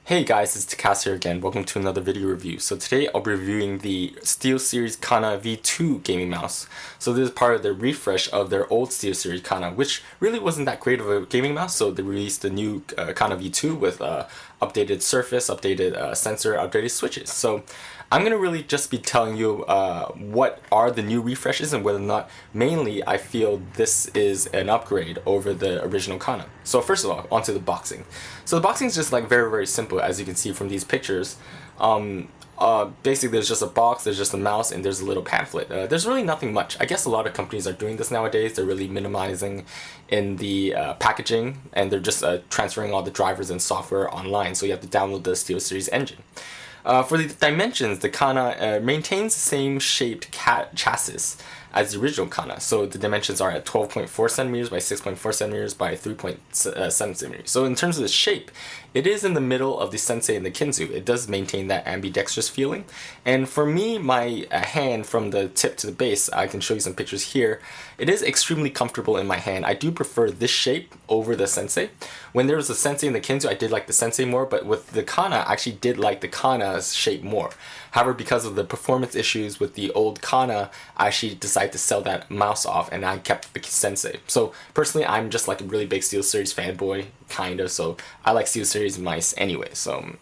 Hey guys, it's Takasta here again. Welcome to another video review. So today I'll be reviewing the Steelseries Kana V2 gaming mouse. So this is part of the refresh of their old Steelseries Kana, which really wasn't that great of a gaming mouse. So they released the new Kana V2 with updated surface, updated sensor, updated switches. So I'm going to really just be telling you what are the new refreshes and whether or not mainly I feel this is an upgrade over the original Kana. So first of all, onto the boxing. So the boxing is just like very simple, as you can see from these pictures. Basically there's just a box, there's just a mouse, and there's a little pamphlet. There's really nothing much. I guess a lot of companies are doing this nowadays. They're really minimizing in the packaging, and they're just transferring all the drivers and software online, so you have to download the SteelSeries engine. For the dimensions, the Kana maintains the same shaped chassis as the original Kana. So the dimensions are at 12.4 centimeters by 6.4 centimeters by 3.7 centimeters. So in terms of the shape, it is in the middle of the Sensei and the Kinzu. It does maintain that ambidextrous feeling. And for me, my hand from the tip to the base, I can show you some pictures here. It is extremely comfortable in my hand. I do prefer this shape over the Sensei. When there was the Sensei and the Kinzu, I did like the Sensei more, but with the Kana, I actually did like the Kana's shape more. However, because of the performance issues with the old Kana, I actually decided to sell that mouse off and I kept the Sensei. So personally, I'm just like a really big SteelSeries fanboy, kind of, so I like SteelSeries mice anyway. So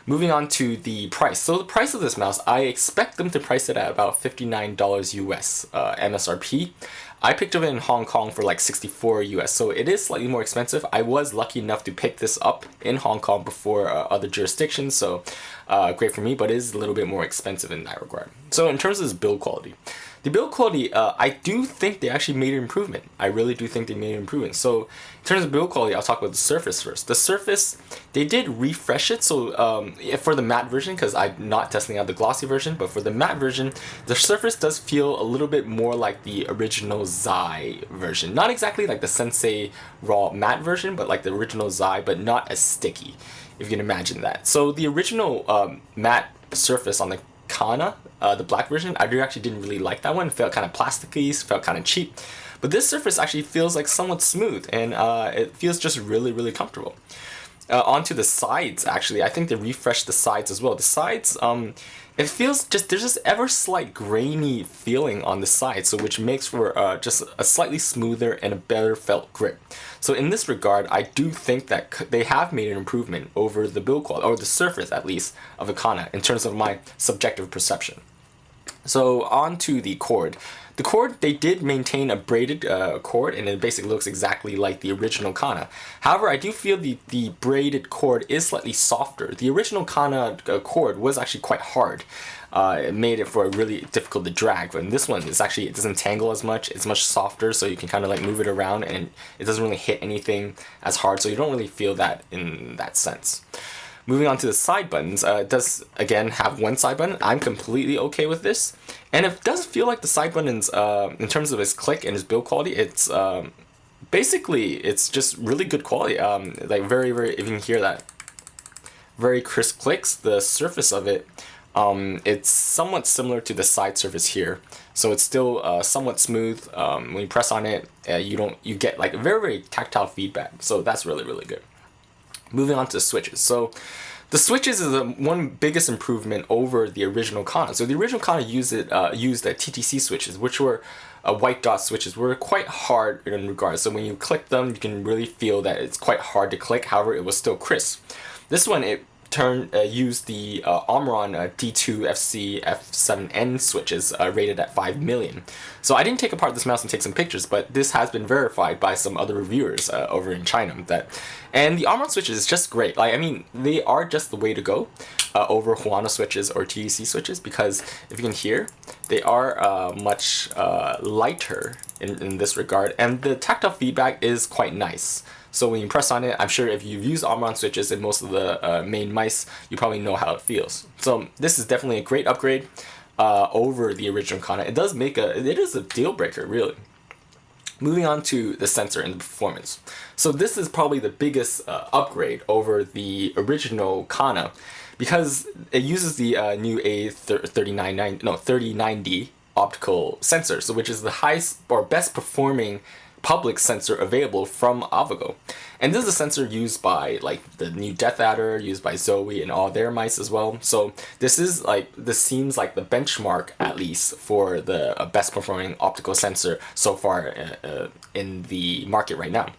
moving on to the price. So the price of this mouse, I expect them to price it at about $59 US MSRP. I picked it in Hong Kong for like 64 US, so it is slightly more expensive. I was lucky enough to pick this up in Hong Kong before other jurisdictions, so great for me, but it is a little bit more expensive in that regard. So in terms of this build quality, the build quality, I do think they actually made an improvement. I really do think they made an improvement. So in terms of build quality, I'll talk about the surface first. The surface, they did refresh it. So for the matte version, because I'm not testing out the glossy version, but for the matte version, the surface does feel a little bit more like the original Zowie version. Not exactly like the Sensei raw matte version, but like the original Zowie, but not as sticky, if you can imagine that. So the original matte surface on the Kana, the black version, I actually didn't really like that one. It felt kind of plasticky, felt kind of cheap. But this surface actually feels like somewhat smooth, and it feels just really comfortable. Onto the sides, actually, I think they refreshed the sides as well. The sides, it feels just, there's just ever slight grainy feeling on the sides, so which makes for just a slightly smoother and a better felt grip. So in this regard, I do think that they have made an improvement over the build quality, or the surface at least, of the Kana in terms of my subjective perception. So on to the cord. The cord, they did maintain a braided cord, and it basically looks exactly like the original Kana. However, I do feel the braided cord is slightly softer. The original Kana cord was actually quite hard. It made it for really difficult to drag, but in this one, it's actually, it doesn't tangle as much. It's much softer, so you can kind of like move it around, and it doesn't really hit anything as hard, so you don't really feel that in that sense. Moving on to the side buttons, it does again have one side button. I'm completely okay with this, and it does feel like the side buttons, in terms of its click and its build quality, it's basically it's just really good quality. Like very, if you can hear that, very crisp clicks. The surface of it, it's somewhat similar to the side surface here, so it's still somewhat smooth. When you press on it, you get like very tactile feedback. So that's really good. Moving on to the switches. So the switches is the one biggest improvement over the original Kana. So the original Kana used the TTC switches, which were white dot switches, were quite hard in regards. So when you click them, you can really feel that it's quite hard to click. However, it was still crisp. This one, it used the Omron D2 FC F7N switches rated at 5 million. So I didn't take apart this mouse and take some pictures, but this has been verified by some other reviewers over in China. And the Omron switches is just great. Like, I mean, they are just the way to go over Huano switches or TEC switches, because if you can hear, they are much lighter in this regard, and the tactile feedback is quite nice. So when you press on it, I'm sure if you've used Omron switches in most of the main mice, you probably know how it feels. So this is definitely a great upgrade over the original Kana. It is a deal breaker, really. Moving on to the sensor and the performance. So this is probably the biggest upgrade over the original Kana, because it uses the new A3090 optical sensor, so which is the highest or best performing public sensor available from Avago. And this is a sensor used by like the new Death Adder, used by Zowie and all their mice as well. So this seems like the benchmark, at least, for the best performing optical sensor so far in the market right now.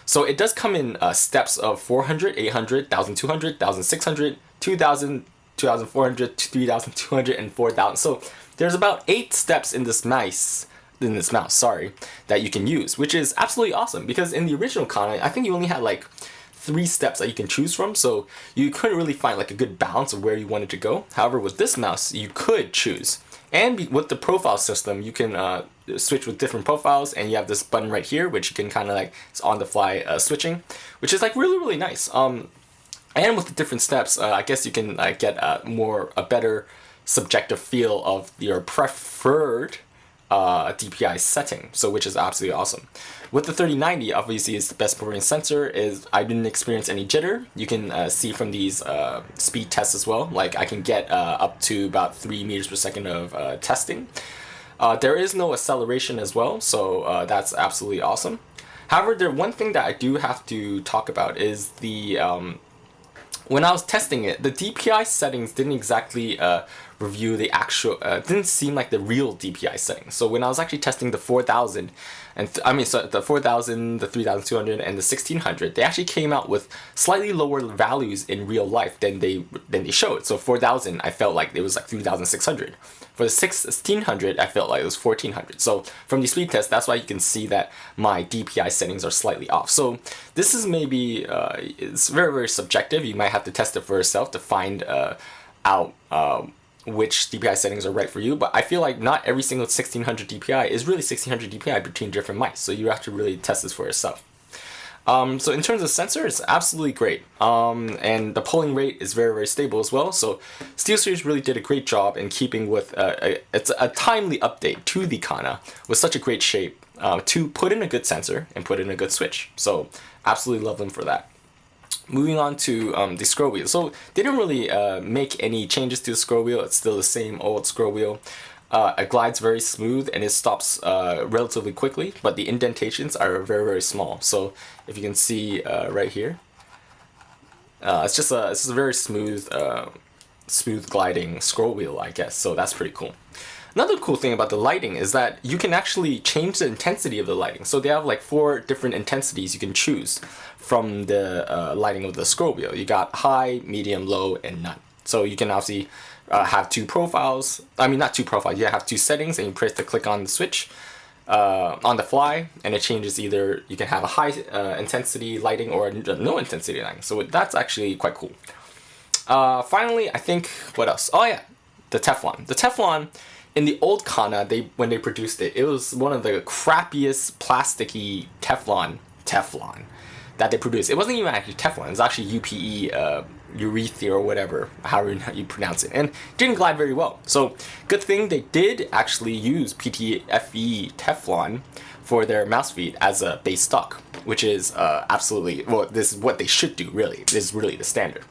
So it does come in steps of 400, 800, 1200, 1600, 2000, 2400, 3200, and 4000. So there's about 8 steps in this mouse, that you can use, which is absolutely awesome, because in the original Kana, I think you only had like 3 steps that you can choose from, so you couldn't really find like a good balance of where you wanted to go. However, with this mouse, you could choose. And with the profile system, you can switch with different profiles, and you have this button right here, which you can kind of like, it's on the fly switching, which is like really, really nice. And with the different steps, I guess you can get a better subjective feel of your preferred DPI setting, so which is absolutely awesome. With the 3090, obviously it's the best performing sensor. I didn't experience any jitter. You can see from these speed tests as well. Like I can get up to about 3 meters per second of testing. There is no acceleration as well, so that's absolutely awesome. However, one thing that I do have to talk about is the when I was testing it, the DPI settings didn't exactly review the actual, didn't seem like the real DPI settings. So when I was actually testing the 4000, the 4000, the 3200, and the 1600, they actually came out with slightly lower values in real life than they showed. So 4000, I felt like it was like 3600. For the 1600, I felt like it was 1400. So from the speed test, that's why you can see that my DPI settings are slightly off. So this is maybe, it's very, very subjective. You might have to test it for yourself to find out which DPI settings are right for you. But I feel like not every single 1600 DPI is really 1600 DPI between different mice. So you have to really test this for yourself. So in terms of sensor, it's absolutely great. And the polling rate is very, very stable as well. So Steelseries really did a great job in keeping with it's a timely update to the Kana with such a great shape to put in a good sensor and put in a good switch. So absolutely love them for that. Moving on to the scroll wheel. So they didn't really make any changes to the scroll wheel. It's still the same old scroll wheel. It glides very smooth and it stops relatively quickly, but the indentations are very, very small. So if you can see right here, it's just a very smooth, smooth gliding scroll wheel, I guess. So that's pretty cool. Another cool thing about the lighting is that you can actually change the intensity of the lighting. So they have like 4 different intensities you can choose from the lighting of the scroll wheel. You got high, medium, low, and none. So you can obviously have 2 profiles. I mean, not 2 profiles. You have 2 settings, and you press to click on the switch on the fly, and it changes either you can have a high intensity lighting or no intensity lighting. So that's actually quite cool. Finally, I think, what else? Oh yeah, the Teflon. The Teflon, in the old Kana, when they produced it, it was one of the crappiest plasticky Teflon that they produced. It wasn't even actually Teflon. It was actually UPE, urethra or whatever, however you pronounce it, and it didn't glide very well. So good thing they did actually use PTFE Teflon for their mouse feed as a base stock, which is absolutely, well, this is what they should do, really. This is really the standard.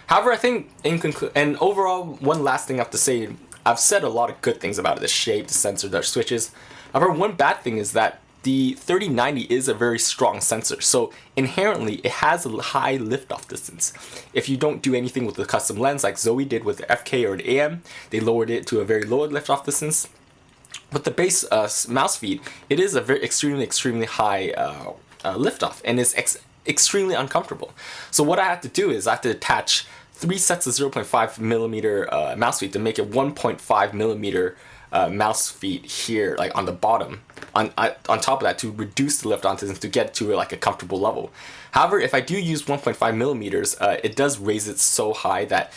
However, I think and overall, one last thing I have to say, I've said a lot of good things about it, the shape, the sensor, the switches. However, one bad thing is that the 3090 is a very strong sensor, so inherently it has a high liftoff distance. If you don't do anything with the custom lens like Zowie did with the FK or the AM, they lowered it to a very low liftoff distance. With the base mouse feed, it is a very extremely high liftoff, and it's extremely uncomfortable. So what I have to do is I have to attach 3 sets of 0.5 millimeter mouse feet to make it 1.5 millimeter mouse feet here, like on the bottom, on top of that, to reduce the lift on distance to get to like a comfortable level. However, if I do use 1.5 millimeters, it does raise it so high that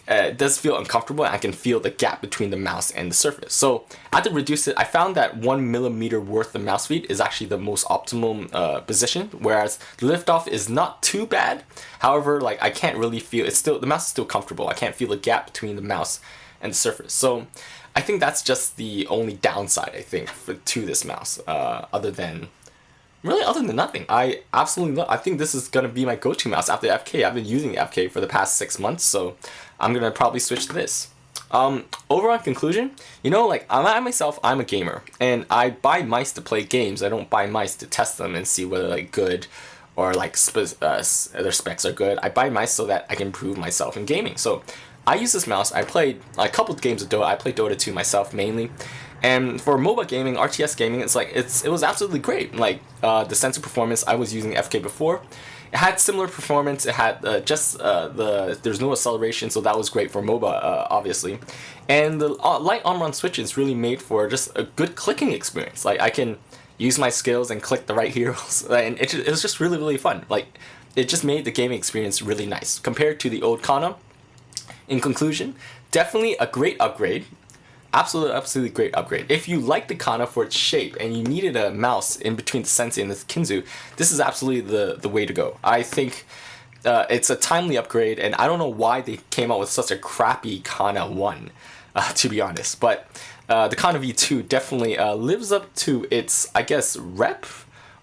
it does feel uncomfortable, and I can feel the gap between the mouse and the surface. So I had to reduce it. I found that 1 millimeter worth of mouse feet is actually the most optimum position, whereas the liftoff is not too bad. However, like I can't really feel, the mouse is still comfortable. I can't feel the gap between the mouse and the surface. So I think that's just the only downside, I think, to this mouse, other than nothing. I absolutely love, I think this is going to be my go-to mouse after the FK. I've been using the FK for the past 6 months, so I'm going to probably switch to this. Overall conclusion, you know, like I myself, I'm a gamer, and I buy mice to play games. I don't buy mice to test them and see whether like good or like their specs are good. I buy mice so that I can improve myself in gaming. So I use this mouse. I played a couple of games of Dota. I played Dota 2 myself mainly. And for MOBA gaming, RTS gaming, it was absolutely great. Like the sensor performance, I was using FK before. It had similar performance. It had there's no acceleration, so that was great for MOBA, obviously. And the light arm-on switch is really made for just a good clicking experience. Like I can use my skills and click the right heroes, and it was just really, really fun. Like it just made the gaming experience really nice compared to the old Kana. In conclusion, definitely a great upgrade. Absolutely great upgrade. If you like the Kana for its shape and you needed a mouse in between the Sensei and the Kinzu, this is absolutely the way to go. I think it's a timely upgrade, and I don't know why they came out with such a crappy Kana 1, to be honest. But the Kana V2 definitely lives up to its, I guess, rep,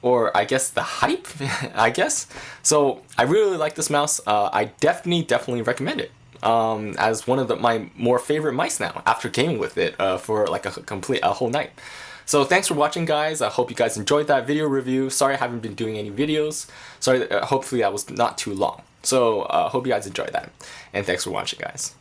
or I guess the hype, I guess. So I really like this mouse. I definitely recommend it. As one of my more favorite mice now after gaming with it for like a whole night. So thanks for watching, guys. I hope you guys enjoyed that video review. Sorry I haven't been doing any videos. Sorry, hopefully that was not too long. So hope you guys enjoyed that, and thanks for watching, guys.